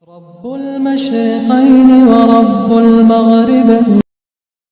رب المشرقين ورب المغربين.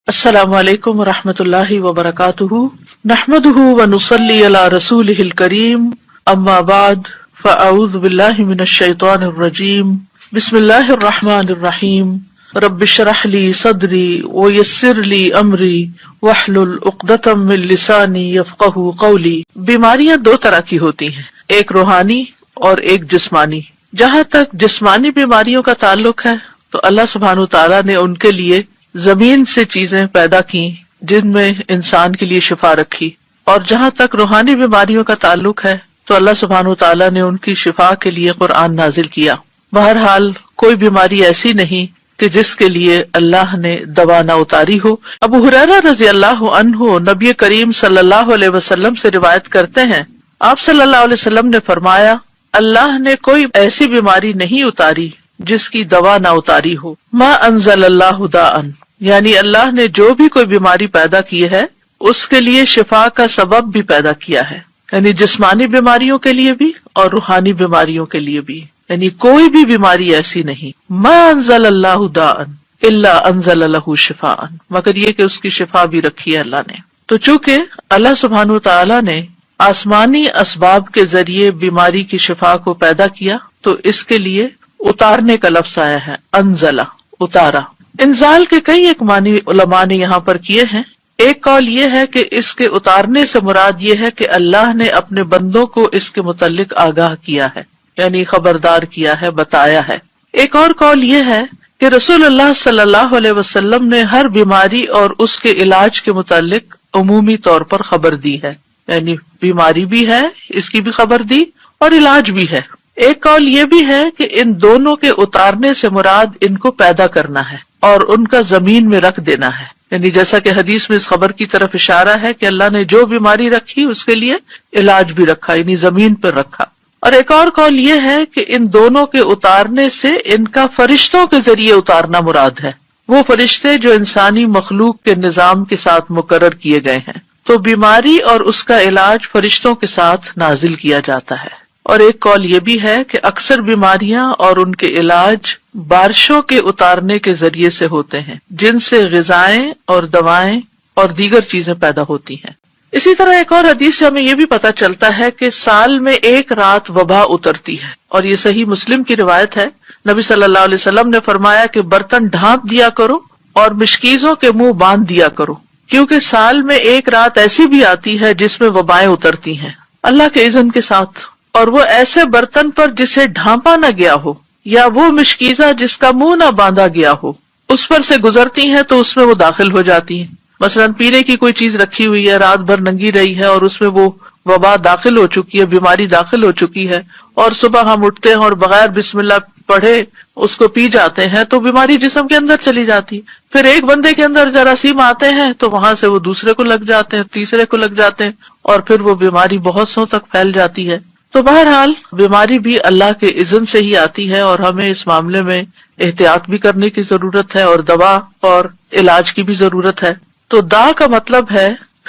السلام علیکم ورحمۃ اللہ وبرکاتہ، نحمده ونصلی علی رسولہ الکریم، اما بعد فاعوذ باللہ من الشیطان الرجیم، بسم اللہ الرحمن الرحیم، رب اشرح لی صدری ویسر لی امری واحلل عقدۃ من لسانی یفقہوا قولی۔ بیماریاں دو طرح کی ہوتی ہیں، ایک روحانی اور ایک جسمانی۔ جہاں تک جسمانی بیماریوں کا تعلق ہے تو اللہ سبحانہ وتعالیٰ نے ان کے لیے زمین سے چیزیں پیدا کی جن میں انسان کے لیے شفا رکھی، اور جہاں تک روحانی بیماریوں کا تعلق ہے تو اللہ سبحانہ وتعالیٰ نے ان کی شفا کے لیے قرآن نازل کیا۔ بہرحال کوئی بیماری ایسی نہیں کہ جس کے لیے اللہ نے دوا نہ اتاری ہو۔ ابو ہریرہ رضی اللہ عنہ نبی کریم صلی اللہ علیہ وسلم سے روایت کرتے ہیں، آپ صلی اللہ علیہ وسلم نے فرمایا، اللہ نے کوئی ایسی بیماری نہیں اتاری جس کی دوا نہ اتاری ہو۔ ما انزل اللہ داء، یعنی اللہ نے جو بھی کوئی بیماری پیدا کی ہے اس کے لیے شفا کا سبب بھی پیدا کیا ہے، یعنی جسمانی بیماریوں کے لیے بھی اور روحانی بیماریوں کے لیے بھی، یعنی کوئی بھی بیماری ایسی نہیں۔ ما انزل اللہ داء الا انزل له شفاء، مگر یہ کہ اس کی شفا بھی رکھی ہے اللہ نے۔ تو چونکہ اللہ سبحانہ وتعالی نے آسمانی اسباب کے ذریعے بیماری کی شفا کو پیدا کیا تو اس کے لیے اتارنے کا لفظ آیا ہے، انزلہ، اتارا۔ انزال کے کئی ایک معنی علماء نے یہاں پر کیے ہیں۔ ایک قول یہ ہے کہ اس کے اتارنے سے مراد یہ ہے کہ اللہ نے اپنے بندوں کو اس کے متعلق آگاہ کیا ہے، یعنی خبردار کیا ہے، بتایا ہے۔ ایک اور قول یہ ہے کہ رسول اللہ صلی اللہ علیہ وسلم نے ہر بیماری اور اس کے علاج کے متعلق عمومی طور پر خبر دی ہے، یعنی بیماری بھی ہے، اس کی بھی خبر دی، اور علاج بھی ہے۔ ایک قول یہ بھی ہے کہ ان دونوں کے اتارنے سے مراد ان کو پیدا کرنا ہے اور ان کا زمین میں رکھ دینا ہے، یعنی جیسا کہ حدیث میں اس خبر کی طرف اشارہ ہے کہ اللہ نے جو بیماری رکھی اس کے لیے علاج بھی رکھا، یعنی زمین پر رکھا۔ اور ایک اور قول یہ ہے کہ ان دونوں کے اتارنے سے ان کا فرشتوں کے ذریعے اتارنا مراد ہے، وہ فرشتے جو انسانی مخلوق کے نظام کے ساتھ مقرر کیے گئے ہیں۔ تو بیماری اور اس کا علاج فرشتوں کے ساتھ نازل کیا جاتا ہے۔ اور ایک قول یہ بھی ہے کہ اکثر بیماریاں اور ان کے علاج بارشوں کے اتارنے کے ذریعے سے ہوتے ہیں، جن سے غذائیں اور دوائیں اور دیگر چیزیں پیدا ہوتی ہیں۔ اسی طرح ایک اور حدیث سے ہمیں یہ بھی پتہ چلتا ہے کہ سال میں ایک رات وبا اترتی ہے، اور یہ صحیح مسلم کی روایت ہے۔ نبی صلی اللہ علیہ وسلم نے فرمایا کہ برتن ڈھانپ دیا کرو اور مشکیزوں کے منہ باندھ دیا کرو، کیونکہ سال میں ایک رات ایسی بھی آتی ہے جس میں وبائیں اترتی ہیں اللہ کے اذن کے ساتھ، اور وہ ایسے برتن پر جسے ڈھانپا نہ گیا ہو یا وہ مشکیزہ جس کا منہ نہ باندھا گیا ہو اس پر سے گزرتی ہیں تو اس میں وہ داخل ہو جاتی ہیں۔ مثلاً پینے کی کوئی چیز رکھی ہوئی ہے، رات بھر ننگی رہی ہے اور اس میں وہ وبا داخل ہو چکی ہے، بیماری داخل ہو چکی ہے، اور صبح ہم اٹھتے ہیں اور بغیر بسم اللہ پڑھے اس کو پی جاتے ہیں تو بیماری جسم کے اندر چلی جاتی۔ پھر ایک بندے کے اندر جراثیم آتے ہیں تو وہاں سے وہ دوسرے کو لگ جاتے ہیں، تیسرے کو لگ جاتے ہیں، اور پھر وہ بیماری بہت سو تک پھیل جاتی ہے۔ تو بہرحال بیماری بھی اللہ کے اذن سے ہی آتی ہے، اور ہمیں اس معاملے میں احتیاط بھی کرنے کی ضرورت ہے، اور دوا اور علاج کی بھی ضرورت ہے۔ تو دا کا مطلب ہے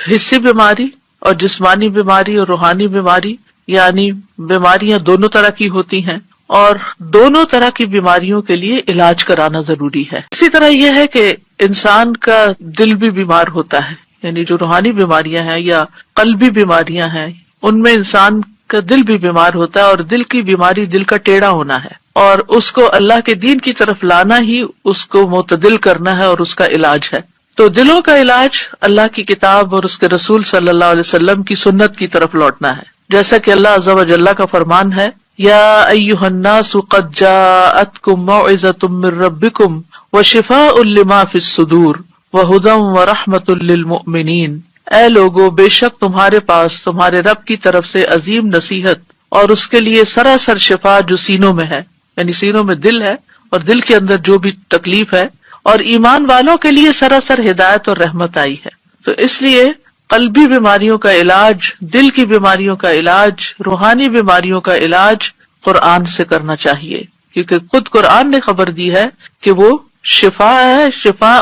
حسی بیماری، اور جسمانی بیماری اور روحانی بیماری، یعنی بیماریاں دونوں طرح کی ہوتی ہیں، اور دونوں طرح کی بیماریوں کے لیے علاج کرانا ضروری ہے۔ اسی طرح یہ ہے کہ انسان کا دل بھی بیمار ہوتا ہے، یعنی جو روحانی بیماریاں ہیں یا قلبی بیماریاں ہیں ان میں انسان کا دل بھی بیمار ہوتا ہے، اور دل کی بیماری دل کا ٹیڑھا ہونا ہے، اور اس کو اللہ کے دین کی طرف لانا ہی اس کو معتدل کرنا ہے اور اس کا علاج ہے۔ تو دلوں کا علاج اللہ کی کتاب اور اس کے رسول صلی اللہ علیہ وسلم کی سنت کی طرف لوٹنا ہے، جیسا کہ اللہ عز و جل کا فرمان ہے، یا ایھا الناس قد جاءتکم موعظۃ من ربکم وشفاء لما فی الصدور وہدی ورحمۃ للمؤمنین، اے لوگو بے شک تمہارے پاس تمہارے رب کی طرف سے عظیم نصیحت اور اس کے لیے سراسر شفا جو سینوں میں ہے، یعنی سینوں میں دل ہے اور دل کے اندر جو بھی تکلیف ہے، اور ایمان والوں کے لیے سراسر ہدایت اور رحمت آئی ہے۔ تو اس لیے قلبی بیماریوں کا علاج، دل کی بیماریوں کا علاج، روحانی بیماریوں کا علاج قرآن سے کرنا چاہیے، کیونکہ خود قرآن نے خبر دی ہے کہ وہ شفا ہے، شفاء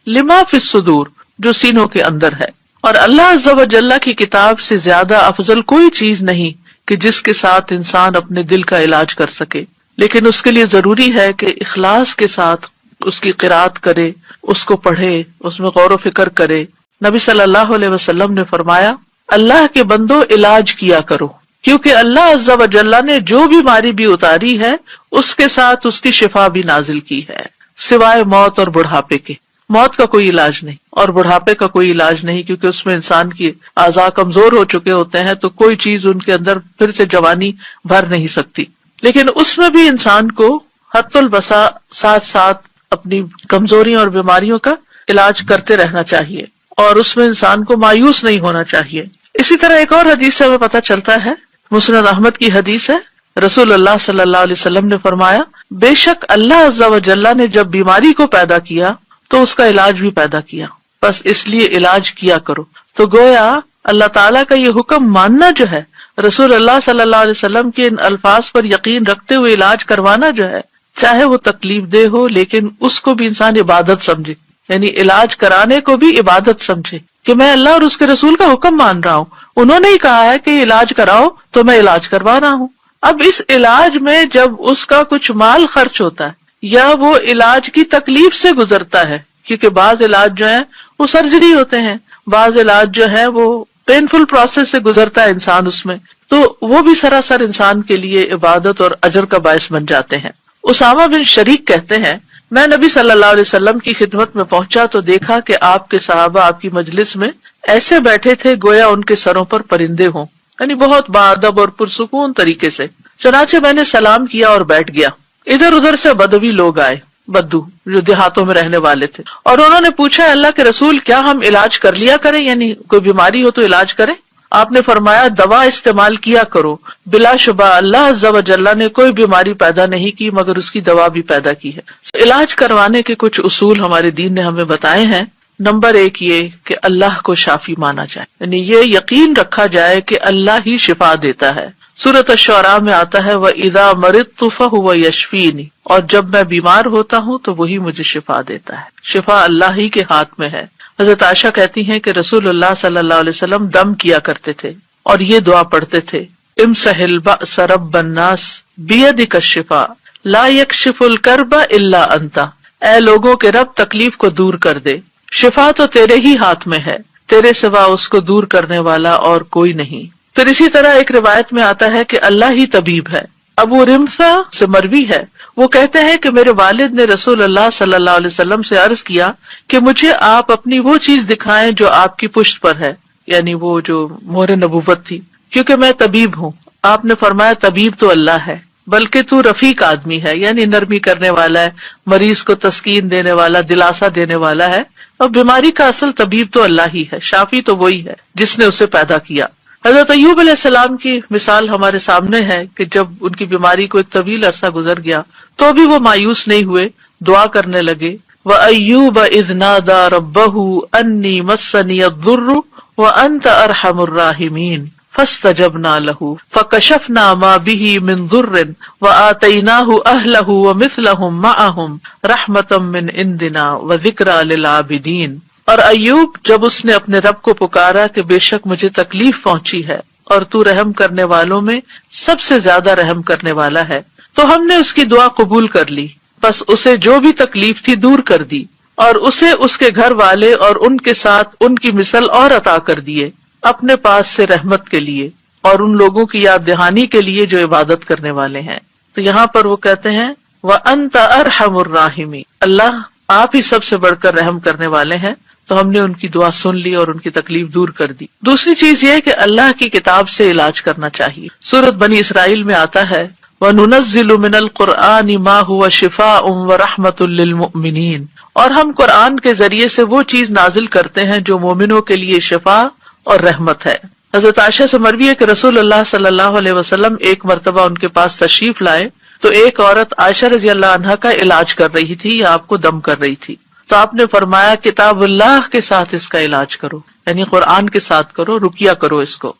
لما فی الصدور، جو سینوں کے اندر ہے۔ اور اللہ عز و جل کی کتاب سے زیادہ افضل کوئی چیز نہیں کہ جس کے ساتھ انسان اپنے دل کا علاج کر سکے۔ لیکن اس کے لیے ضروری ہے کہ اخلاص کے ساتھ اس کی قرات کرے، اس کو پڑھے، اس میں غور و فکر کرے۔ نبی صلی اللہ علیہ وسلم نے فرمایا، اللہ کے بندو علاج کیا کرو، کیونکہ اللہ عز و جل نے جو بیماری بھی اتاری ہے اس کے ساتھ اس کی شفا بھی نازل کی ہے، سوائے موت اور بڑھاپے کے۔ موت کا کوئی علاج نہیں اور بڑھاپے کا کوئی علاج نہیں، کیونکہ اس میں انسان کی اعضاء کمزور ہو چکے ہوتے ہیں، تو کوئی چیز ان کے اندر پھر سے جوانی بھر نہیں سکتی۔ لیکن اس میں بھی انسان کو حد البسا ساتھ ساتھ اپنی کمزوریوں اور بیماریوں کا علاج کرتے رہنا چاہیے، اور اس میں انسان کو مایوس نہیں ہونا چاہیے۔ اسی طرح ایک اور حدیث سے ہمیں پتہ چلتا ہے، مسند احمد کی حدیث ہے، رسول اللہ صلی اللہ علیہ وسلم نے فرمایا، بے شک اللہ عز و جل نے جب بیماری کو پیدا کیا تو اس کا علاج بھی پیدا کیا، بس اس لیے علاج کیا کرو۔ تو گویا اللہ تعالیٰ کا یہ حکم ماننا جو ہے، رسول اللہ صلی اللہ علیہ وسلم کے ان الفاظ پر یقین رکھتے ہوئے علاج کروانا جو ہے، چاہے وہ تکلیف دہ ہو لیکن اس کو بھی انسان عبادت سمجھے، یعنی علاج کرانے کو بھی عبادت سمجھے کہ میں اللہ اور اس کے رسول کا حکم مان رہا ہوں، انہوں نے ہی کہا ہے کہ علاج کراؤ تو میں علاج کروا رہا ہوں۔ اب اس علاج میں جب اس کا کچھ مال خرچ ہوتا ہے یا وہ علاج کی تکلیف سے گزرتا ہے، کیونکہ بعض علاج جو ہیں وہ سرجری ہوتے ہیں، بعض علاج جو ہے وہ پینفل پروسیس سے گزرتا ہے انسان اس میں، تو وہ بھی سراسر انسان کے لیے عبادت اور اجر کا باعث بن جاتے ہیں۔ اسامہ بن شریک کہتے ہیں، میں نبی صلی اللہ علیہ وسلم کی خدمت میں پہنچا تو دیکھا کہ آپ کے صحابہ آپ کی مجلس میں ایسے بیٹھے تھے گویا ان کے سروں پر پرندے ہوں، یعنی بہت باادب اور پرسکون طریقے سے۔ چنانچہ میں نے سلام کیا اور بیٹھ گیا۔ ادھر ادھر سے بدوی لوگ آئے، بدو جو دیہاتوں میں رہنے والے تھے، اور انہوں نے پوچھا، اللہ کے رسول کیا ہم علاج کر لیا کریں، یعنی کوئی بیماری ہو تو علاج کریں؟ آپ نے فرمایا، دوا استعمال کیا کرو، بلا شبہ اللہ عز و جل نے کوئی بیماری پیدا نہیں کی مگر اس کی دوا بھی پیدا کی ہے۔ علاج کروانے کے کچھ اصول ہمارے دین نے ہمیں بتائے ہیں۔ نمبر 1 یہ کہ اللہ کو شافی مانا جائے، یعنی یہ یقین رکھا جائے کہ اللہ ہی شفا دیتا ہے۔ سورۃ الشعراء میں آتا ہے، وَإِذَا مَرِضْتُ فَهُوَ يَشْفِينِ، اور جب میں بیمار ہوتا ہوں تو وہی مجھے شفا دیتا ہے۔ شفا اللہ ہی کے ہاتھ میں ہے۔ حضرت عائشہ کہتی ہیں کہ رسول اللہ صلی اللہ علیہ وسلم دم کیا کرتے تھے اور یہ دعا پڑھتے تھے، امسح البأس رب الناس بیدک الشفاء لا یکشف الکرب الا انت، اے لوگوں کے رب تکلیف کو دور کر دے، شفا تو تیرے ہی ہاتھ میں ہے، تیرے سوا اس کو دور کرنے والا اور کوئی نہیں۔ پھر اسی طرح ایک روایت میں آتا ہے کہ اللہ ہی طبیب ہے۔ ابو رمثا سے مروی ہے، وہ کہتے ہیں کہ میرے والد نے رسول اللہ صلی اللہ علیہ وسلم سے عرض کیا کہ مجھے آپ اپنی وہ چیز دکھائیں جو آپ کی پشت پر ہے، یعنی وہ جو مہر نبوت تھی، کیونکہ میں طبیب ہوں۔ آپ نے فرمایا، طبیب تو اللہ ہے، بلکہ تو رفیق آدمی ہے، یعنی نرمی کرنے والا ہے، مریض کو تسکین دینے والا، دلاسا دینے والا ہے، اور بیماری کا اصل طبیب تو اللہ ہی ہے، شافی تو وہی ہے جس نے اسے پیدا کیا۔ حضرت ایوب علیہ السلام کی مثال ہمارے سامنے ہے کہ جب ان کی بیماری کو ایک طویل عرصہ گزر گیا تو بھی وہ مایوس نہیں ہوئے، دعا کرنے لگے، وَأَيُّوبَ إِذْ نَادَى رَبَّهُ أَنِّي مَسَّنِيَ الضُّرُّ وَأَنْتَ أَرْحَمُ الرَّاحِمِينَ فَاسْتَجَبْنَا لَهُ فَكَشَفْنَا مَا بِهِ مِنْ ضُرٍّ وَآتَيْنَاهُ أَهْلَهُ وَمِثْلَهُمْ مَعَهُمْ رَحْمَةً مِّنْ عِنْدِنَا وَذِكْرَىٰ لِلْعَابِدِينَ۔ اور ایوب جب اس نے اپنے رب کو پکارا کہ بے شک مجھے تکلیف پہنچی ہے اور تو رحم کرنے والوں میں سب سے زیادہ رحم کرنے والا ہے، تو ہم نے اس کی دعا قبول کر لی، بس اسے جو بھی تکلیف تھی دور کر دی، اور اسے اس کے گھر والے اور ان کے ساتھ ان کی مثل اور عطا کر دیے، اپنے پاس سے رحمت کے لیے اور ان لوگوں کی یاد دہانی کے لیے جو عبادت کرنے والے ہیں۔ تو یہاں پر وہ کہتے ہیں، وَأَنْتَ أَرْحَمُ الرَّاحِمِينَ، اللہ آپ ہی سب سے بڑھ کر رحم کرنے والے ہیں۔ تو ہم نے ان کی دعا سن لی اور ان کی تکلیف دور کر دی۔ دوسری چیز یہ ہے کہ اللہ کی کتاب سے علاج کرنا چاہیے۔ سورۃ بنی اسرائیل میں آتا ہے، وَنُنَزِّلُ مِنَ الْقُرْآنِ مَا هُوَ شِفَاءٌ وَرَحْمَةٌ لِّلْمُؤْمِنِينَ، اور ہم قرآن کے ذریعے سے وہ چیز نازل کرتے ہیں جو مومنوں کے لیے شفا اور رحمت ہے۔ حضرت عائشہ سے مروی ہے کہ رسول اللہ صلی اللہ علیہ وسلم ایک مرتبہ ان کے پاس تشریف لائے تو ایک عورت عائشہ رضی اللہ عنہا کا علاج کر رہی تھی یا آپ کو دم کر رہی تھی، تو آپ نے فرمایا کتاب اللہ کے ساتھ اس کا علاج کرو، یعنی قرآن کے ساتھ کرو، رقیہ کرو اس کو۔